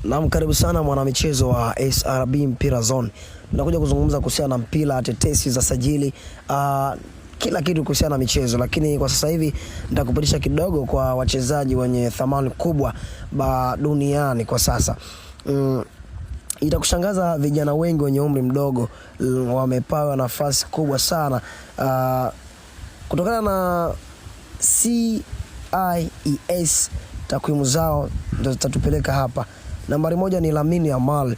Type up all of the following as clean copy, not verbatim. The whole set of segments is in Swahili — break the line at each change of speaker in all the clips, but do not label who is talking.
Naam, karibu sana mwanamichezo wa SRB Mpira Zone. Nakuja kuzungumza kuhusiana na mpira, tetesi za sajili, kila kitu kuhusiana na michezo, lakini kwa sasa hivi nitakupitisha kidogo kwa wachezaji wenye thamani kubwa duniani kwa sasa. Itakushangaza vijana wengi wenye umri mdogo wamepewa nafasi kubwa sana kutokana na CIES. Takwimu zao ndio zitatupeleka hapa. Nambari moja ni Lamine Yamal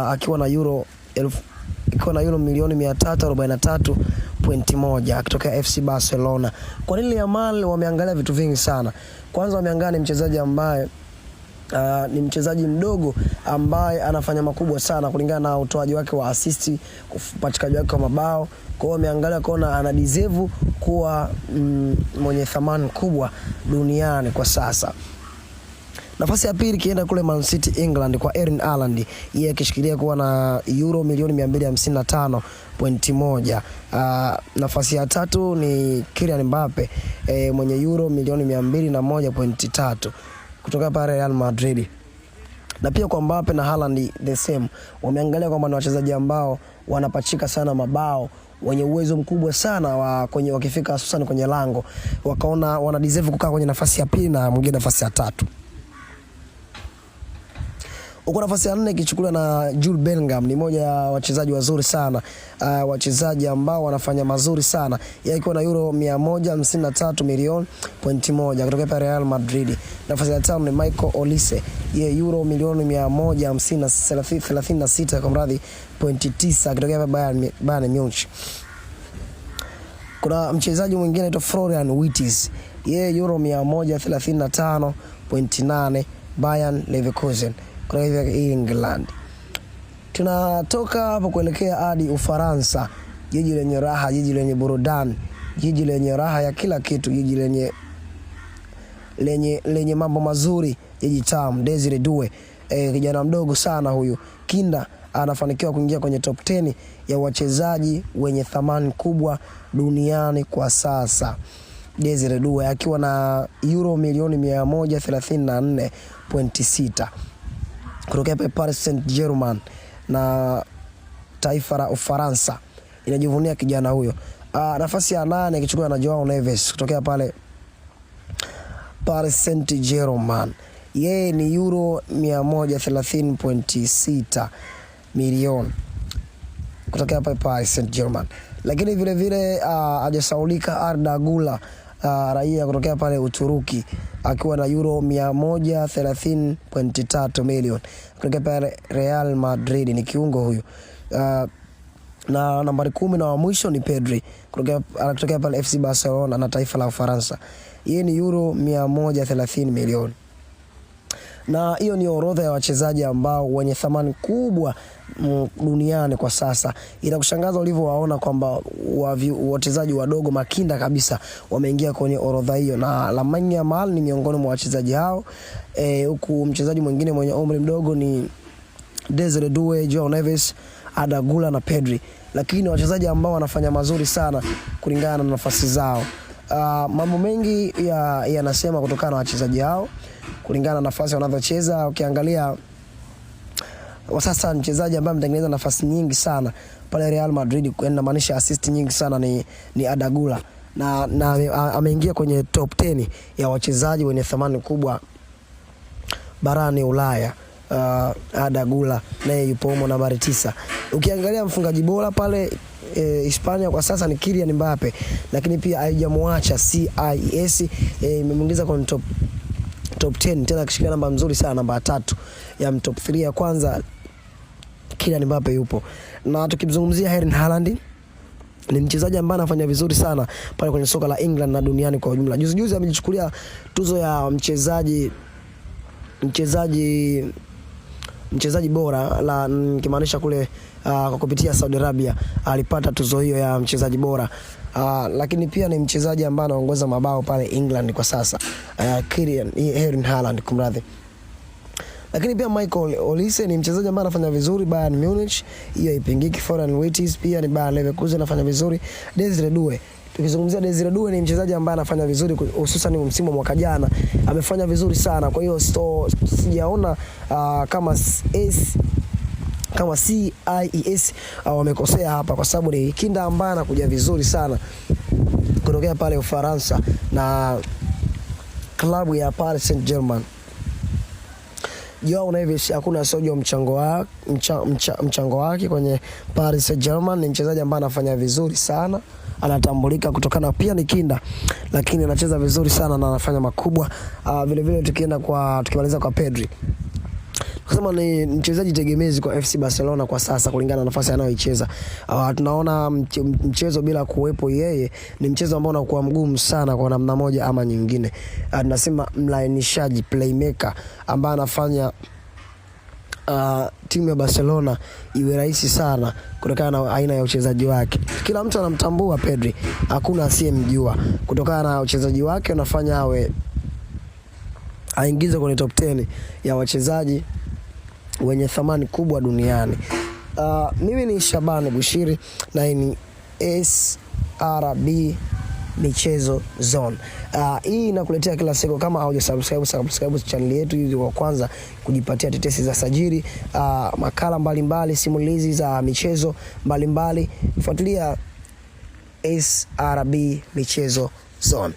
akiwa na euro milioni 343.1 kutoka FC Barcelona. Kwa nini Yamal? Wameangalia vitu vingi sana. Kwanza wameangalia ni mchezaji ambaye ni mchezaji mdogo ambaye anafanya makubwa sana kulingana na utoaji wake wa assist, upatikaji wake wa mabao. Kwa hiyo wameangalia kuona ana deserve kuwa mwenye thamani kubwa duniani kwa sasa. Nafasi ya pili kienda kule Man City England kwa Erling Haaland, yeye akishikilia kuwa na euro milioni 255.1. Nafasi ya tatu ni Kylian Mbappe mwenye euro milioni 201.3 kutoka pale Real Madrid. Na pia kwa Mbappe na Haaland the same, wameangalia kwamba ni wachezaji ambao wanapachika sana mabao, wenye uwezo mkubwa sana wakifika hususan kwenye lango, wakaona wana deserve kukaa kwenye nafasi ya pili na mwingine nafasi ya tatu. Uko nafasi ya 4 ikichukuliwa na Jude Bellingham, ni moja ya wachezaji wazuri sana, wachezaji ambao wanafanya mazuri sana. Yeye iko na euro 153 milioni kutoka pa Real Madrid. Nafasi ya 5 ni Michael Olise, yeye euro milioni 136 kwa mradhi .9 kutoka pa Bayern Munich. Kuna mchezaji mwingine anaitwa Florian Wirtz, yeye euro 135.8 Bayern Leverkusen kwa England. Tunatoka hapo kuelekea hadi Ufaransa, jiji lenye raha, jiji lenye burudani, jiji lenye raha ya kila kitu, jiji lenye mambo mazuri, jiji tamu. Desire Doué, kijana mdogo sana huyu kinda, anafanikiwa kuingia kwenye top 10 ya wachezaji wenye thamani kubwa duniani kwa sasa. Desire Doué akiwa na euro milioni 134.6 kutoka Paris Saint-Germain na taifa la Ufaransa. Inajivunia kijana huyo. Nafasi ya 8 ikichukua na Joao Neves kutoka pale Paris Saint-Germain. Yeye ni euro 130.6 milioni kutoka pale Paris Saint-Germain. Lakini vile vile hajasaulika Arda Güler, raia kutoka pale Uturuki, akiwa na euro 130.3 milioni kutoka pale Real Madrid, ni kiungo huyu. Na nambari 10 na wa mwisho ni Pedri kutoka pale FC Barcelona na taifa la Ufaransa. Yeye ni euro 130 milioni. Na hiyo ni orodha ya wachezaji ambao wenye thamani kubwa duniani kwa sasa. Inakushangaza ulivyowaona kwamba wachezaji wadogo makinda kabisa wameingia kwenye orodha hiyo, na Lamine Yamal ni miongoni mwa wachezaji hao. Huku mchezaji mwingine mwenye umri mdogo ni Desire Doué, Joao Neves, Arda Güler na Pedri. Lakini wachezaji ambao wanafanya mazuri sana kulingana na nafasi zao. Mambo mengi yanasema kutokana na wachezaji hao kulingana na nafasi wanazocheza. Ukiangalia kwa sasa mchezaji ambaye ametengeneza nafasi nyingi sana pale Real Madrid, kwenda maanisha assist nyingi sana, ni Arda Güler, na ameingia kwenye top 10 ya wachezaji wenye thamani kubwa barani Ulaya. Arda Güler naye yupo humo nambari 9. Ukiangalia mfungaji bora pale Hispania kwa sasa ni Kylian Mbappe, lakini pia haijamwacha CIES imemwingiza kwenye top 10 tena, akishikilia namba nzuri sana, namba 3 ya top 3 ya kwanza. Kylian Mbappe yupo. Na tukimzungumzia Erling Haaland, ni mchezaji ambaye anafanya vizuri sana pale kwenye soka la England na duniani kwa ujumla. Juzi amejichukulia tuzo ya mchezaji bora la kimaanisha kule kwa kupitia Saudi Arabia alipata tuzo hiyo ya mchezaji bora. Lakini pia ni mchezaji ambaye anaongoza mabao pale England kwa sasa, Erling Haaland kumradhi. Lakini pia Michael Olise ni mchezaji ambaye anafanya vizuri Bayern Munich, hiyo ipingiki. Florian Wirtz pia ni Bayern Leverkusen, anafanya vizuri. Desire Doué Tukizungumzia Desire Due ni mchezaji ambaye anafanya vizuri, hususan msimu wa mwaka jana amefanya vizuri sana. Kwa hiyo sijaona kama CIES wamekosea hapa, kwa sababu ni kinda ambaye anakuja vizuri sana kutokea pale Ufaransa na klabu ya Paris Saint-Germain. Joao Neves hakuna sojo mchango wake kwenye Paris Saint-Germain. Ni mchezaji ambaye anafanya vizuri sana, anatambulika kutokana pia ni kinda, lakini anacheza vizuri sana na anafanya makubwa. Vile vile tukimaliza kwa Pedri, kusema ni mchezaji tegemezi kwa FC Barcelona kwa sasa kulingana na nafasi anayoicheza. Tunaona mchezo bila kuwepo yeye ni mchezo ambao unakuwa mgumu sana kwa namna moja ama nyingine. Tunasema mlainishaji, playmaker ambaye anafanya timu ya Barcelona iwe rahisi sana kutokana na aina ya uchezaji wake. Kila mtu anamtambua Pedri, hakuna asiyemjua. Kutokana na uchezaji wake unafanya aingize kwenye top 10 ya wachezaji wenye thamani kubwa duniani. Mimi ni Shabani Bushiri na ni SRB Michezo Zone. Hii inakuletea kila siku. Kama hujasubscribe channel yetu ili kwa kwanza kujipatia tetesi za sajili, makala mbalimbali, simulizi za michezo mbalimbali, fuatilia SRB Michezo Zone.